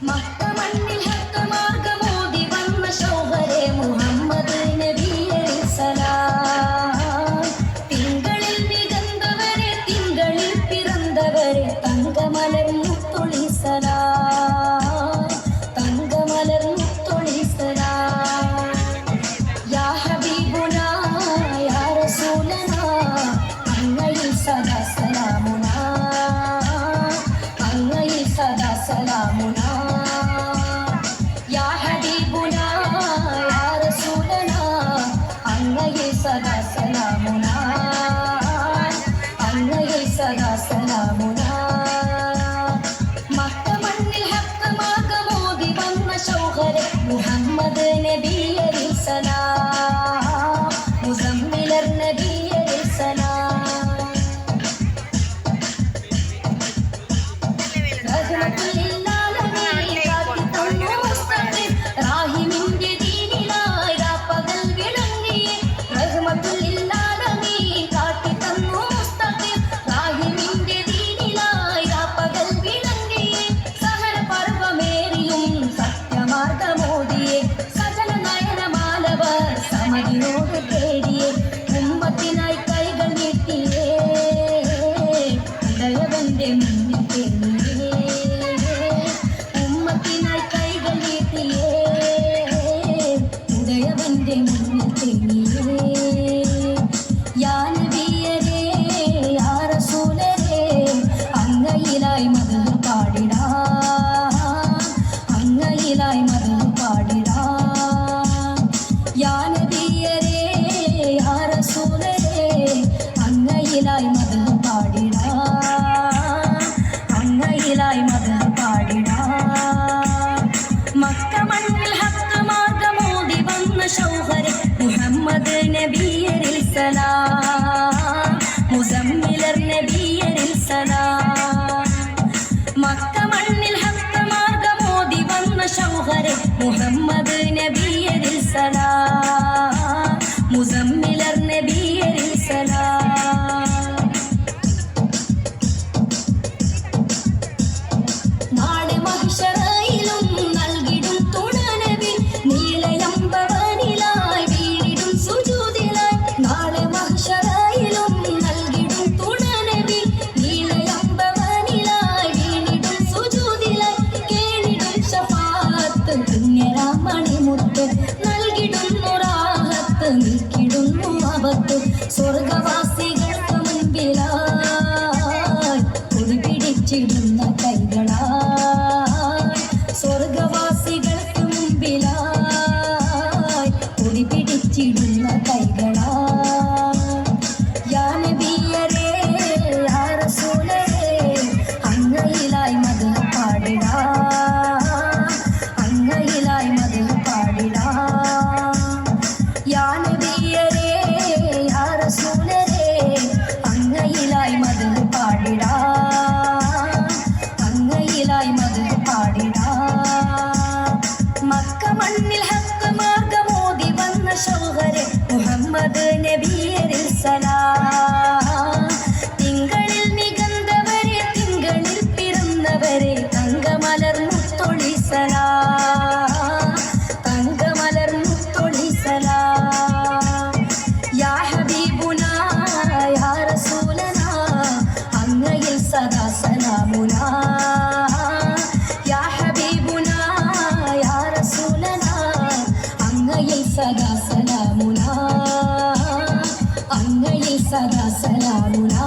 മക്കമണ്ണിൽ ഹക്കമാർഗമോദി വന്ന ശോഭരെ മുഹമ്മദ് നബിയെ സലാം. തിങ്കളിൽ മികந்தവരെ തിങ്കളിൽ പിറந்தവരെ തങ്കമലർ മുത്തൊളി സലാം. തങ്കമലർ മുത്തൊളി സലാം. യാ ഹബീബുനാ യാ റസൂലനാ അങ്ങയിൽ സദാ സലാമുനാ. അങ്ങയിൽ സദാ സലാമുനാ. യാ ഹബീബുനാ യാ റസൂലനാ അങ്ങയിൽ സദാ സലാമുനാ. അങ്ങയിൽ സദാ സലാമുനാ. മക്കമണ്ണിൽ ഹക്കമാർഗമോദി വന്ന ശൗഹരെ മുഹമ്മദ് നബിയെ സലാം. മുസമ്മിലർ നബിയെ സലാം. റാഹിമിന്റെ ദീനിലായി രാപ്പകൽ വിളങ്ങിയേ. റഹ്മത്തുലില്ലാലമീൻ കാട്ടിത്തന്നു മുസ്തഖിം. റാഹിമിന്റെ ദീനിലായി രാപ്പകൽ വിളങ്ങിയേ. സഹന പർവ്വമേറിയും സത്യമാർഗമോദിയെ. സകല നയനമാലവർ സമതിനോട് തേടിയേ. ഉമ്മത്തിനായി കൈകൾ നീട്ടിയേ. ഉദയവന്റെ മുന്നിൽ തേടിയേ. ഉമ്മത്തിനായി കൈകൾ നീട്ടിയേ. ഉദയവന്റെ മുന്നിൽ തേടിയേ. യാ നബിയരേ യാ റസൂലരേ അങ്ങയിലായി മദഹ് പാടിടാം. അങ്ങയിലായി മദഹ് പാടിടാം. യാ നബിയരേ യാ റസൂലരേ അങ്ങയിലായി മദഹ് പാടിടാം. അങ്ങയിലായി മദഹ് പാടിടാം. മക്കമണ്ണിൽ ഹക്ക് മാർഗമോദി വന്ന ശൗഹരെ മുഹമ്മദ് നബിയെ സലാം. മുസമ്മിലർ നബിയെ സലാം. മക്കമണ്ണിൽ ഹക്ക് മാർഗമോദി വന്ന ശൗഹരെ മുഹമ്മദ് നബിയെ സലാം. മുസമ്മിലർ നബിയെ സലാം. നാളെ മഹിശറയിലും നൽകിടും തുണനബി. നീലയമ്പവനിലായി വീണിടും സുജൂദിലായി. നാളെ മഹിശറയിലും നൽകിടും തുണനബി. നീലയമ്പവനിലായി വീണിടും സുജൂദിലായി. കേണിടും ശഫാഅത്ത് പുണ്യരാമണിമുത്ത്. നൽകിടുന്നു റാഹത്ത് നീക്കിടുന്നു ആപത്ത്. സ്വർഗവാസികൾക്ക് മുൻപിലായി കുടിപിടിച്ചിടുന്ന കൈകളായി. സ്വർഗവാസികൾക്ക് മുൻപിലായി കുടിപിടിച്ചിടുന്ന കൈകളായി. യാ നബിയരേ യാ റസൂലരേ അങ്ങയിലായി മദഹ് പാടിടാം. അങ്ങയിലായി മദഹ് പാടിടാം. യാ നബിയരേ യാ റസൂലരേ അങ്ങയിലായി മദഹ് പാടിടാം. അങ്ങയിലായി മദഹ് പാടിടാം. മക്കമണ്ണിൽ ഹക്ക് മാർഗമോദി വന്ന ശൗഹരെ മുഹമ്മദ് നബിയെ സലാം. തിങ്കളിൽ മികந்தവരെ തിങ്കളിൽ പിറന്നവരെ തങ്കമലർ മുത്തൊളി സലാം. തങ്കമലർ മുത്തൊളി സലാം. യാ ഹബീബുനാ യാ റസൂലനാ അങ്ങയിൽ സദാ സലാമുനാ. യാ ഹബീബുനാ യാ റസൂലനാ അങ്ങയിൽ സദാ സലാമുനാ. അങ്ങയിൽ സദാ സലാമുനാ.